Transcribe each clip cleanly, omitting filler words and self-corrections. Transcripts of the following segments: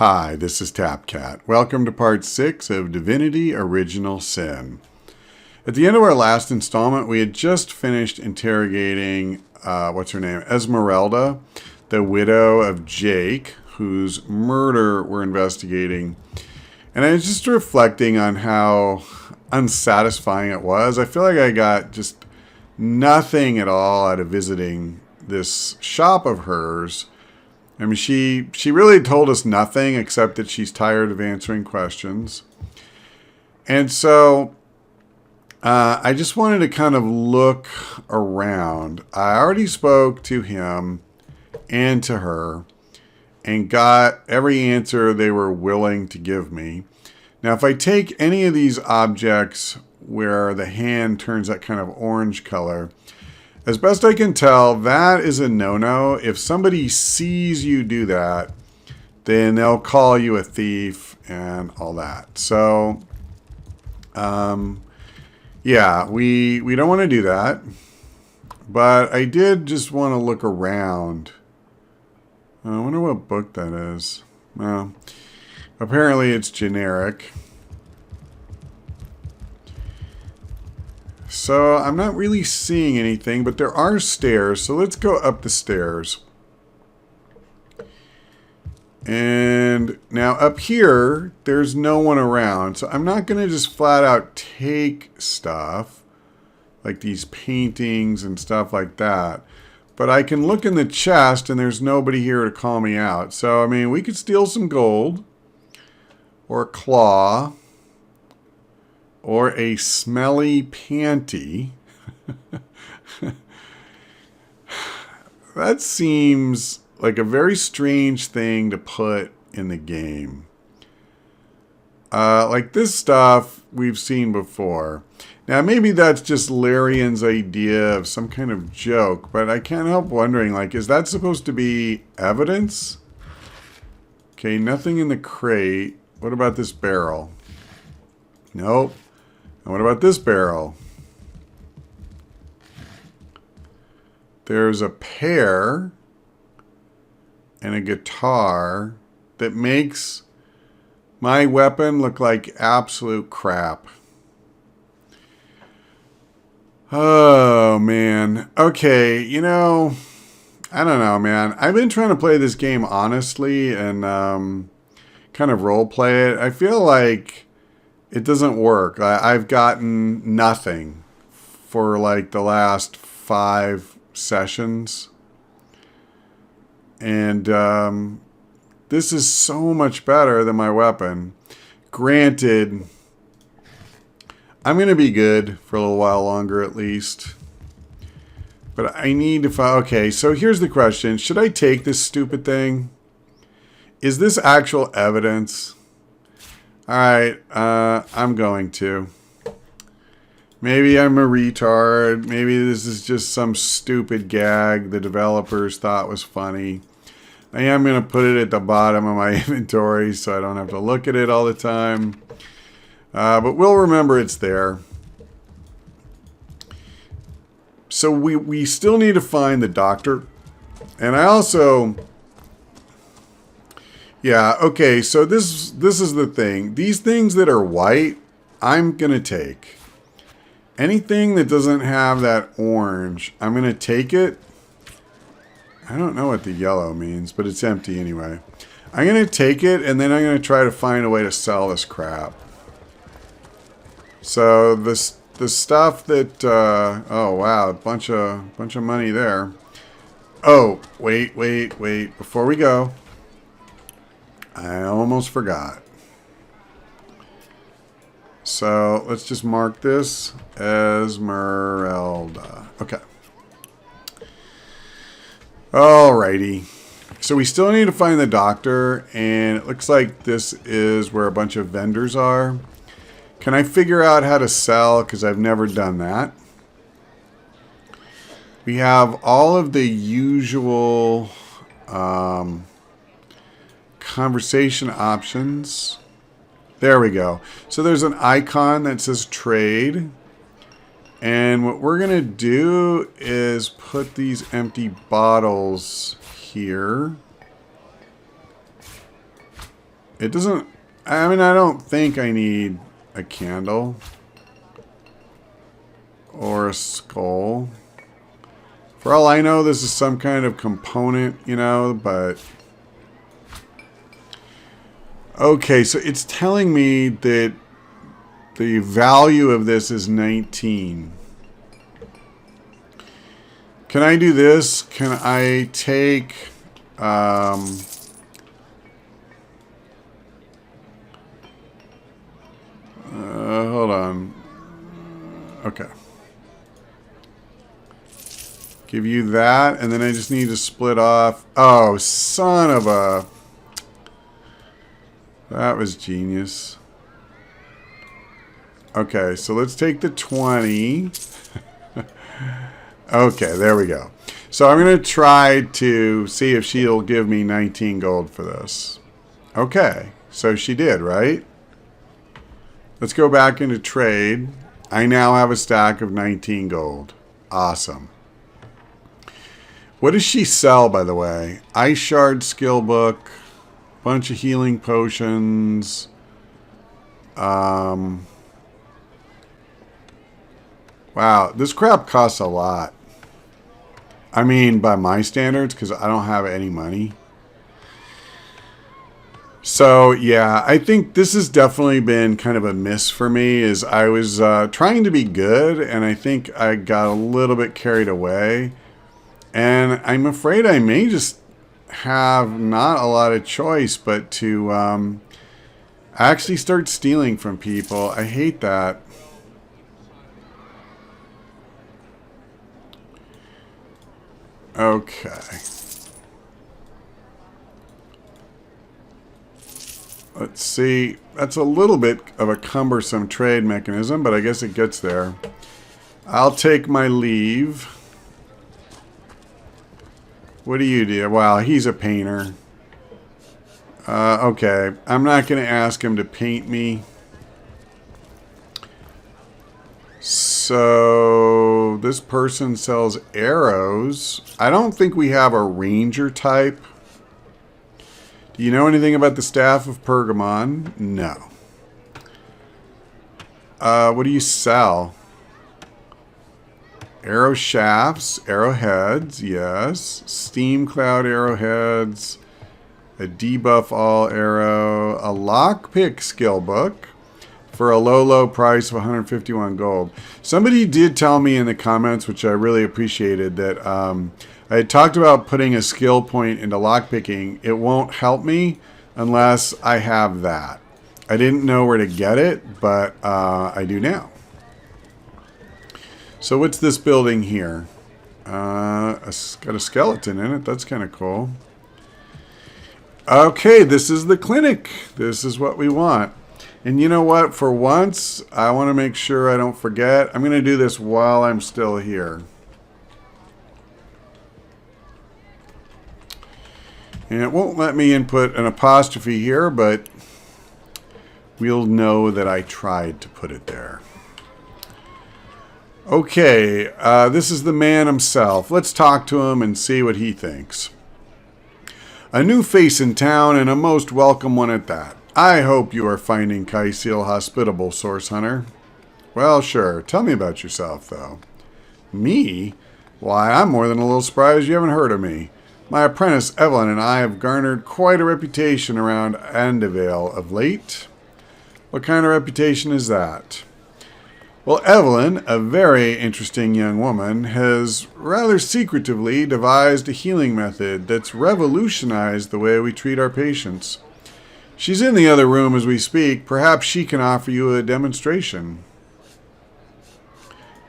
Hi, this is TapCat. Welcome to part 6 of Divinity Original Sin. At the end of our last installment, we had just finished interrogating, Esmeralda, the widow of Jake, whose murder we're investigating. And I was just reflecting on how unsatisfying it was. I feel like I got just nothing at all out of visiting this shop of hers. I mean, she really told us nothing except that she's tired of answering questions. And so I just wanted to kind of look around. I already spoke to him and to her and got every answer they were willing to give me. Now, if I take any of these objects where the hand turns that kind of orange color, as best I can tell, that is a no-no. If somebody sees you do that, then they'll call you a thief and all that. So, yeah, we don't want to do that. But I did just want to look around. I wonder what book that is. Well, apparently it's generic. So I'm not really seeing anything, but there are stairs. So let's go up the stairs. And now up here, there's no one around. So I'm not going to just flat out take stuff like these paintings and stuff like that. But I can look in the chest and there's nobody here to call me out. So, I mean, we could steal some gold or a claw. Or a smelly panty. That seems like a very strange thing to put in the game. Like this stuff we've seen before. Now maybe that's just Larian's idea of some kind of joke, but I can't help wondering, like, is that supposed to be evidence? Okay, nothing in the crate. What about this barrel? Nope. And what about this barrel? There's a pear and a guitar that makes my weapon look like absolute crap. Oh, man. Okay, you know, I don't know, man. I've been trying to play this game honestly and kind of role play it. I feel like it doesn't work. I've gotten nothing for like the last 5 sessions. And this is so much better than my weapon. Granted, I'm going to be good for a little while longer at least. But I need to find... Okay, so here's the question. Should I take this stupid thing? Is this actual evidence? Alright, I'm going to. Maybe I'm a retard. Maybe this is just some stupid gag the developers thought was funny. I am going to put it at the bottom of my inventory so I don't have to look at it all the time. But we'll remember it's there. So we still need to find the doctor. And I also... Yeah, okay, so this is the thing. These things that are white, I'm going to take. Anything that doesn't have that orange, I'm going to take it. I don't know what the yellow means, but it's empty anyway. I'm going to take it, and then I'm going to try to find a way to sell this crap. So, the stuff that... oh, wow, a bunch of money there. Oh, wait. Before we go... I almost forgot. So let's just mark this Esmeralda. Okay. Alrighty. So we still need to find the doctor, and it looks like this is where a bunch of vendors are. Can I figure out how to sell? Because I've never done that. We have all of the usual... conversation options. There we go. So there's an icon that says trade. And what we're going to do is put these empty bottles here. It doesn't... I mean, I don't think I need a candle. Or a skull. For all I know, this is some kind of component, you know, but... Okay, so it's telling me that the value of this is 19. Can I do this? Can I take... hold on. Okay. Give you that, and then I just need to split off. Oh, son of a... That was genius. Okay, so let's take the 20. Okay, there we go. So I'm going to try to see if she'll give me 19 gold for this. Okay, so she did, right? Let's go back into trade. I now have a stack of 19 gold. Awesome. What does she sell, by the way? Ice Shard skill book, bunch of healing potions. Wow, this crap costs a lot. I mean, by my standards, because I don't have any money. So, yeah, I think this has definitely been kind of a miss for me. Is I was trying to be good, and I think I got a little bit carried away. And I'm afraid I may just have not a lot of choice but to actually start stealing from people. I hate that. Okay. Let's see. That's a little bit of a cumbersome trade mechanism, but I guess it gets there. I'll take my leave. What do you do? Wow, he's a painter. Okay. I'm not going to ask him to paint me. So, this person sells arrows. I don't think we have a ranger type. Do you know anything about the Staff of Pergamon? No. What do you sell? Arrow shafts, arrowheads, yes. Steam cloud arrowheads. A debuff all arrow. A lockpick skill book. For a low, low price of 151 gold. Somebody did tell me in the comments, which I really appreciated, that I had talked about putting a skill point into lockpicking. It won't help me unless I have that. I didn't know where to get it, but I do now. So what's this building here? It's got a skeleton in it. That's kind of cool. Okay, this is the clinic. This is what we want. And you know what? For once, I want to make sure I don't forget. I'm going to do this while I'm still here. And it won't let me input an apostrophe here, but we'll know that I tried to put it there. Okay, this is the man himself. Let's talk to him and see what he thinks. A new face in town and a most welcome one at that. I hope you are finding Kaisil hospitable, Source Hunter. Well, sure. Tell me about yourself, though. Me? Why, I'm more than a little surprised you haven't heard of me. My apprentice Evelyn and I have garnered quite a reputation around Andevale of late. What kind of reputation is that? Well, Evelyn, a very interesting young woman, has rather secretively devised a healing method that's revolutionized the way we treat our patients. She's in the other room as we speak. Perhaps she can offer you a demonstration.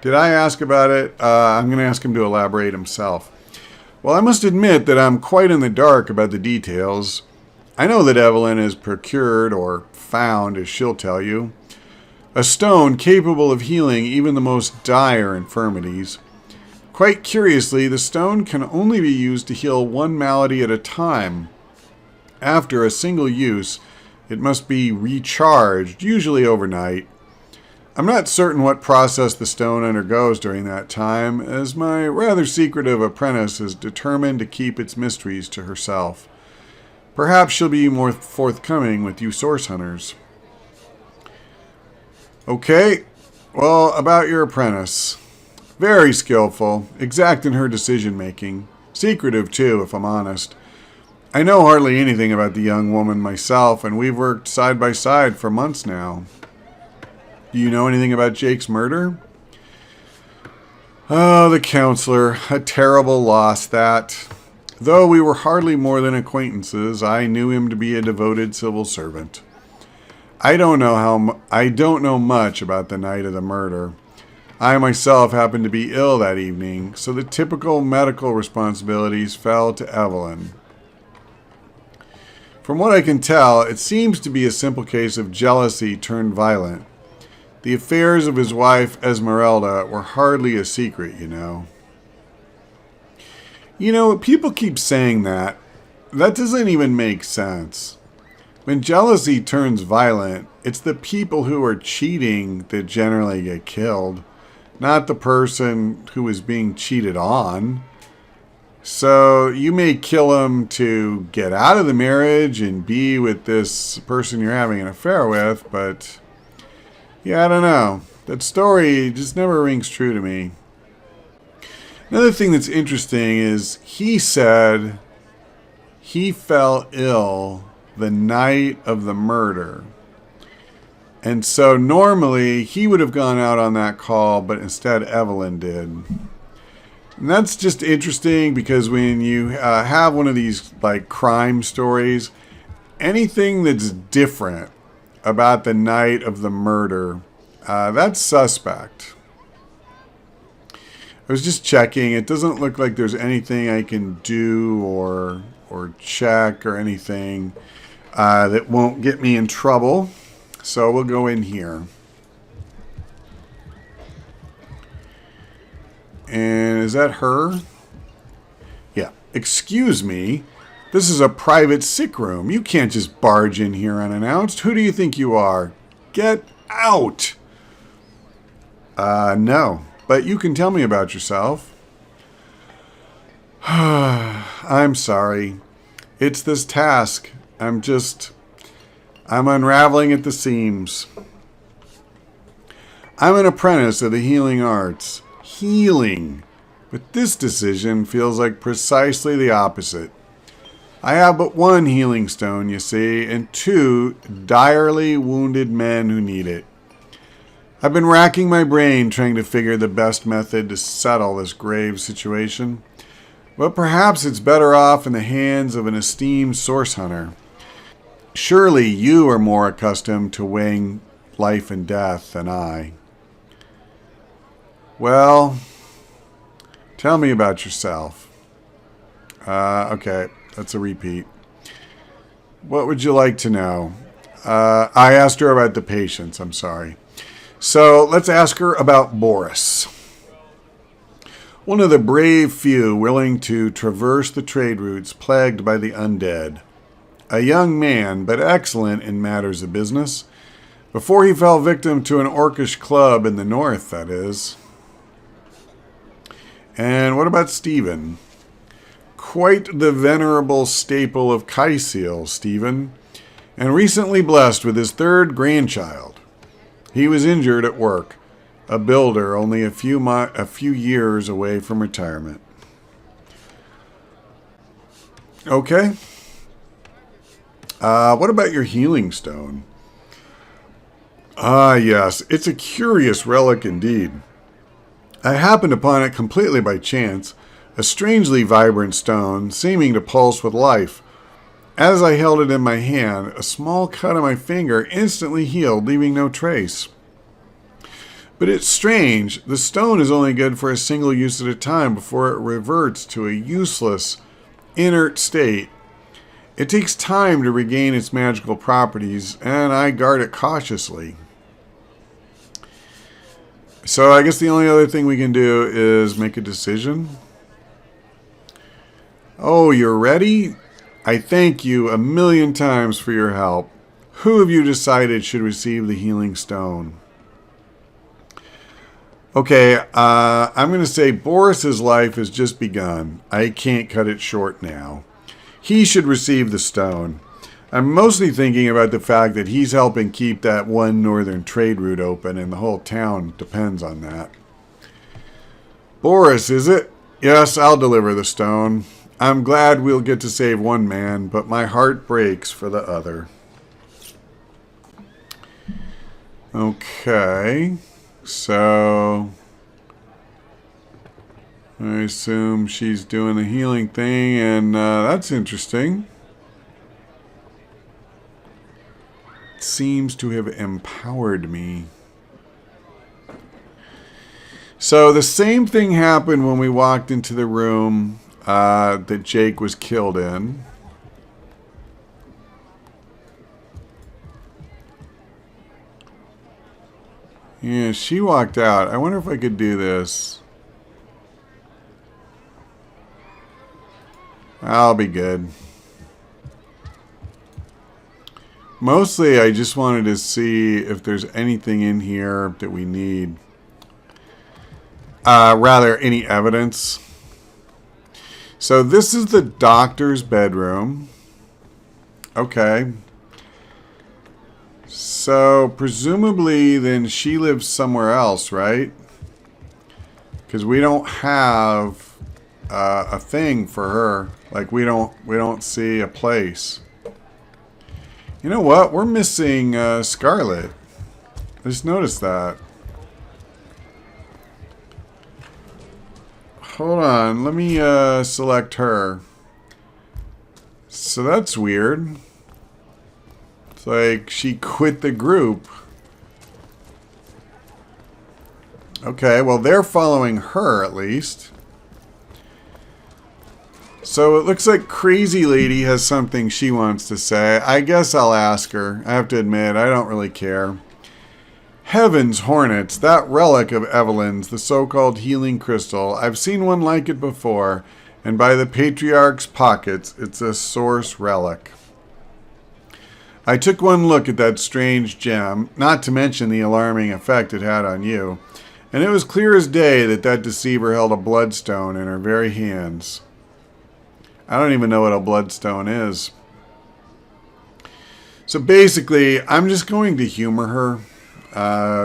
Did I ask about it? I'm going to ask him to elaborate himself. Well, I must admit that I'm quite in the dark about the details. I know that Evelyn has procured, or found, as she'll tell you, a stone capable of healing even the most dire infirmities. Quite curiously, the stone can only be used to heal one malady at a time. After a single use, it must be recharged, usually overnight. I'm not certain what process the stone undergoes during that time, as my rather secretive apprentice is determined to keep its mysteries to herself. Perhaps she'll be more forthcoming with you source hunters. Okay, well, about your apprentice. Very skillful, exact in her decision-making. Secretive, too, if I'm honest. I know hardly anything about the young woman myself, and we've worked side by side for months now. Do you know anything about Jake's murder? Oh, the counselor. A terrible loss, that. Though we were hardly more than acquaintances, I knew him to be a devoted civil servant. I don't know much about the night of the murder. I myself happened to be ill that evening, so the typical medical responsibilities fell to Evelyn. From what I can tell, it seems to be a simple case of jealousy turned violent. The affairs of his wife, Esmeralda, were hardly a secret, you know. You know, people keep saying that. That doesn't even make sense. When jealousy turns violent, it's the people who are cheating that generally get killed, not the person who is being cheated on. So you may kill him to get out of the marriage and be with this person you're having an affair with, but yeah, I don't know. That story just never rings true to me. Another thing that's interesting is he said he fell ill the night of the murder. And so normally he would have gone out on that call, but instead Evelyn did. And that's just interesting because when you have one of these like crime stories, anything that's different about the night of the murder, that's suspect. I was just checking. It doesn't look like there's anything I can do or check or anything that won't get me in trouble. So we'll go in here. And is that her? Yeah. Excuse me. This is a private sick room. You can't just barge in here unannounced. Who do you think you are? Get out. No. But you can tell me about yourself. I'm sorry. It's this task. I'm unraveling at the seams. I'm an apprentice of the healing arts. Healing. But this decision feels like precisely the opposite. I have but one healing stone, you see, and two direly wounded men who need it. I've been racking my brain trying to figure the best method to settle this grave situation. But perhaps it's better off in the hands of an esteemed source hunter. Surely you are more accustomed to weighing life and death than I. Well, tell me about yourself. Okay, that's a repeat. What would you like to know? I asked her about the patients, I'm sorry. So let's ask her about Boris. One of the brave few willing to traverse the trade routes plagued by the undead. A young man, but excellent in matters of business. Before he fell victim to an orcish club in the north, that is. And what about Stephen? Quite the venerable staple of Kaisil, Stephen, and recently blessed with his third grandchild. He was injured at work, a builder only a few years away from retirement. Okay. What about your healing stone? Ah, yes, it's a curious relic indeed. I happened upon it completely by chance, a strangely vibrant stone, seeming to pulse with life. As I held it in my hand, a small cut on my finger instantly healed, leaving no trace. But it's strange, the stone is only good for a single use at a time before it reverts to a useless, inert state. It takes time to regain its magical properties, and I guard it cautiously. So I guess the only other thing we can do is make a decision. Oh, you're ready? I thank you a million times for your help. Who have you decided should receive the healing stone? Okay, I'm going to say Boris's life has just begun. I can't cut it short now. he should receive the stone. I'm mostly thinking about the fact that he's helping keep that one northern trade route open, and the whole town depends on that. Boris, is it? Yes, I'll deliver the stone. I'm glad we'll get to save one man, but my heart breaks for the other. Okay, so I assume she's doing the healing thing, and that's interesting. Seems to have empowered me. So the same thing happened when we walked into the room that Jake was killed in. Yeah, she walked out. I wonder if I could do this. I'll be good. Mostly, I just wanted to see if there's anything in here that we need. Rather, any evidence. So this is the doctor's bedroom. Okay. So, presumably, then she lives somewhere else, right? Because we don't have a thing for her. Like, we don't see a place. You know what? We're missing Scarlet. I just noticed that. Hold on. Let me select her. So that's weird. It's like she quit the group. Okay, well, they're following her at least. So it looks like Crazy Lady has something she wants to say. I guess I'll ask her. I have to admit, I don't really care. Heavens hornets, that relic of Evelyn's, the so-called healing crystal. I've seen one like it before, and by the Patriarch's pockets, it's a source relic. I took one look at that strange gem, not to mention the alarming effect it had on you, and it was clear as day that that deceiver held a bloodstone in her very hands. I don't even know what a bloodstone is. So basically, I'm just going to humor her.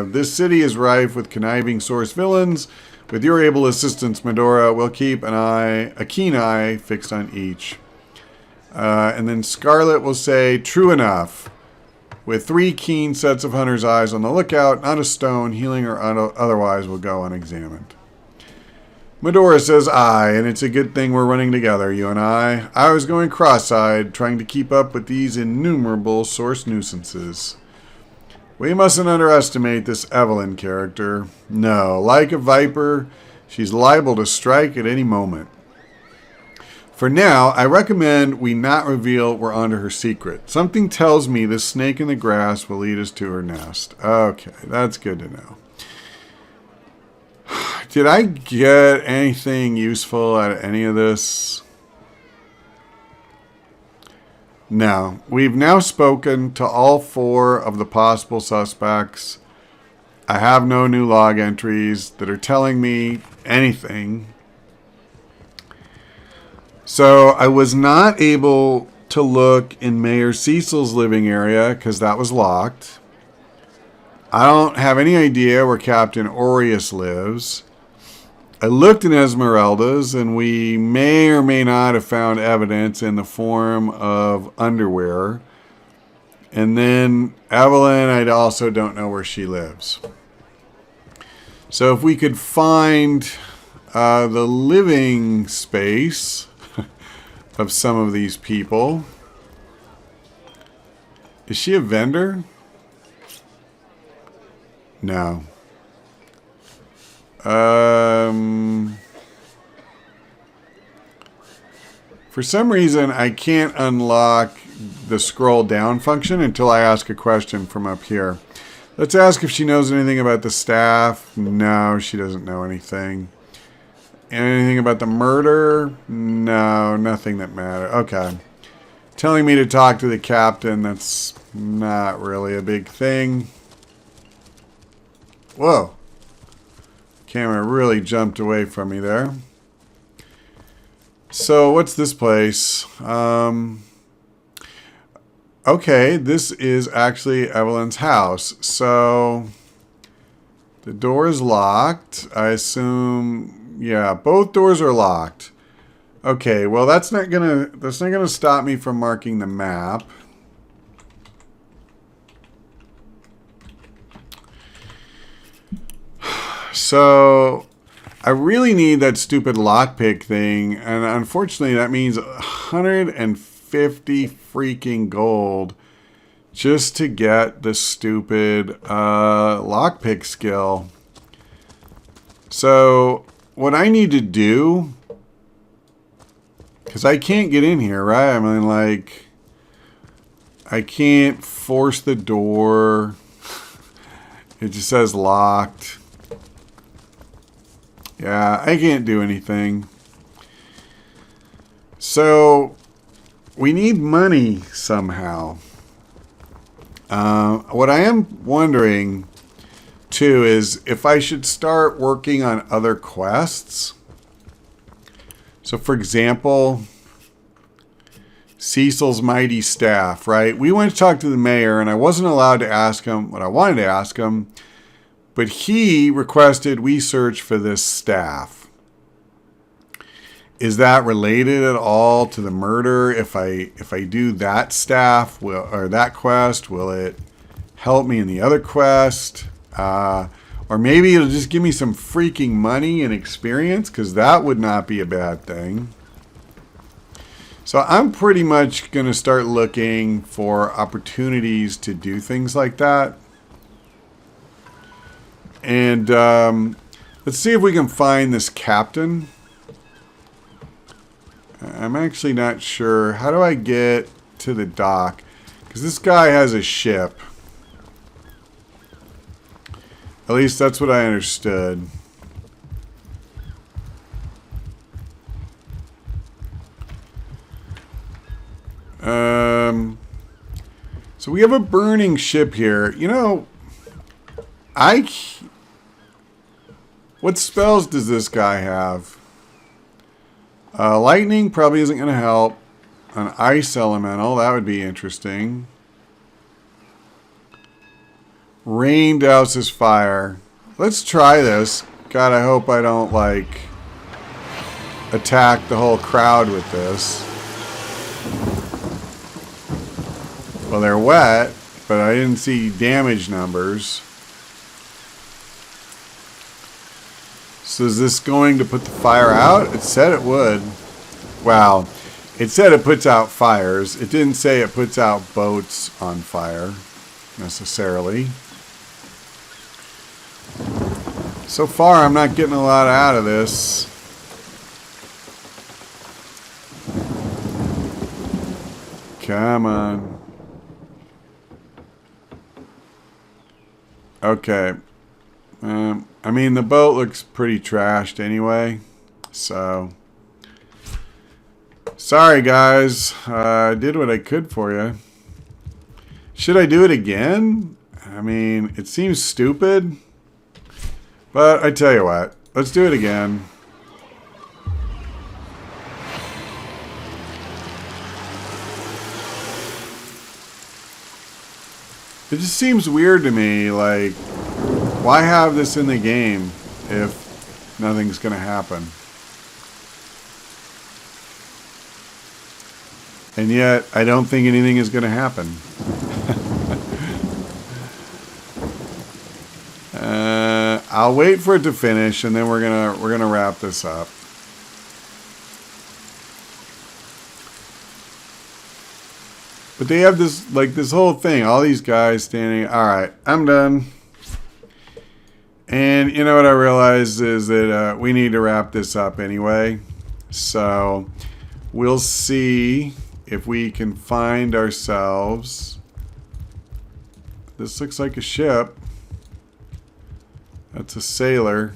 This city is rife with conniving source villains. With your able assistance, Medora, we'll keep a keen eye fixed on each. And then Scarlet will say, true enough. With 3 keen sets of hunter's eyes on the lookout, not a stone, healing or otherwise, will go unexamined. Medora says aye, and it's a good thing we're running together, you and I. I was going cross-eyed, trying to keep up with these innumerable source nuisances. We mustn't underestimate this Evelyn character. No, like a viper, she's liable to strike at any moment. For now, I recommend we not reveal we're onto her secret. Something tells me this snake in the grass will lead us to her nest. Okay, that's good to know. Did I get anything useful out of any of this? No. We've now spoken to all 4 of the possible suspects. I have no new log entries that are telling me anything. So I was not able to look in Mayor Cecil's living area because that was locked. I don't have any idea where Captain Aureus lives. I looked in Esmeralda's, and we may or may not have found evidence in the form of underwear. And then Evelyn, I also don't know where she lives. So if we could find the living space of some of these people. Is she a vendor? No. For some reason, I can't unlock the scroll down function until I ask a question from up here. Let's ask if she knows anything about the staff. No, she doesn't know anything. Anything about the murder? No, nothing that matters. Okay. Telling me to talk to the captain, that's not really a big thing. Whoa. Camera really jumped away from me there. So what's this place? Okay, this is actually Evelyn's house. So the door is locked. I assume, yeah, both doors are locked. Okay, well that's not gonna stop me from marking the map. So I really need that stupid lockpick thing, and unfortunately that means 150 freaking gold just to get the stupid lockpick skill. So what I need to do, because I can't get in here, right? I mean, like, I can't force the door. It just says locked. Yeah, I can't do anything. So we need money somehow. What I am wondering too is if I should start working on other quests. So for example, Cecil's mighty staff, right? We went to talk to the mayor and I wasn't allowed to ask him what I wanted to ask him, but he requested we search for this staff. Is that related at all to the murder? If I do that staff, or that quest, will it help me in the other quest? Or maybe it'll just give me some freaking money and experience, because that would not be a bad thing. So I'm pretty much going to start looking for opportunities to do things like that. And let's see if we can find this captain. I'm actually not sure. How do I get to the dock? Because this guy has a ship. At least that's what I understood. So we have a burning ship here. You know, what spells does this guy have? Lightning probably isn't going to help. An ice elemental, that would be interesting. Rain douses fire. Let's try this. God, I hope I don't, like, attack the whole crowd with this. Well, they're wet, but I didn't see damage numbers. So is this going to put the fire out? It said it would. Wow. It said it puts out fires. It didn't say it puts out boats on fire, necessarily. So far, I'm not getting a lot out of this. Come on. Okay. I mean, the boat looks pretty trashed anyway, so sorry guys, I did what I could for you. Should I do it again? I mean, it seems stupid, but I tell you what, let's do it again. It just seems weird to me, like, why have this in the game if nothing's going to happen? And yet, I don't think anything is going to happen. I'll wait for it to finish, and then we're gonna wrap this up. But they have this, like, this whole thing, all these guys standing. All right, I'm done. And you know what I realized is that we need to wrap this up anyway. So we'll see if we can find ourselves. This looks like a ship. That's a sailor.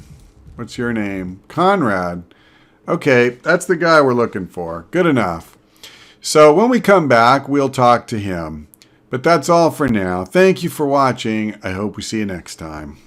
What's your name? Conrad. Okay, that's the guy we're looking for. Good enough. So when we come back, we'll talk to him. But that's all for now. Thank you for watching. I hope we see you next time.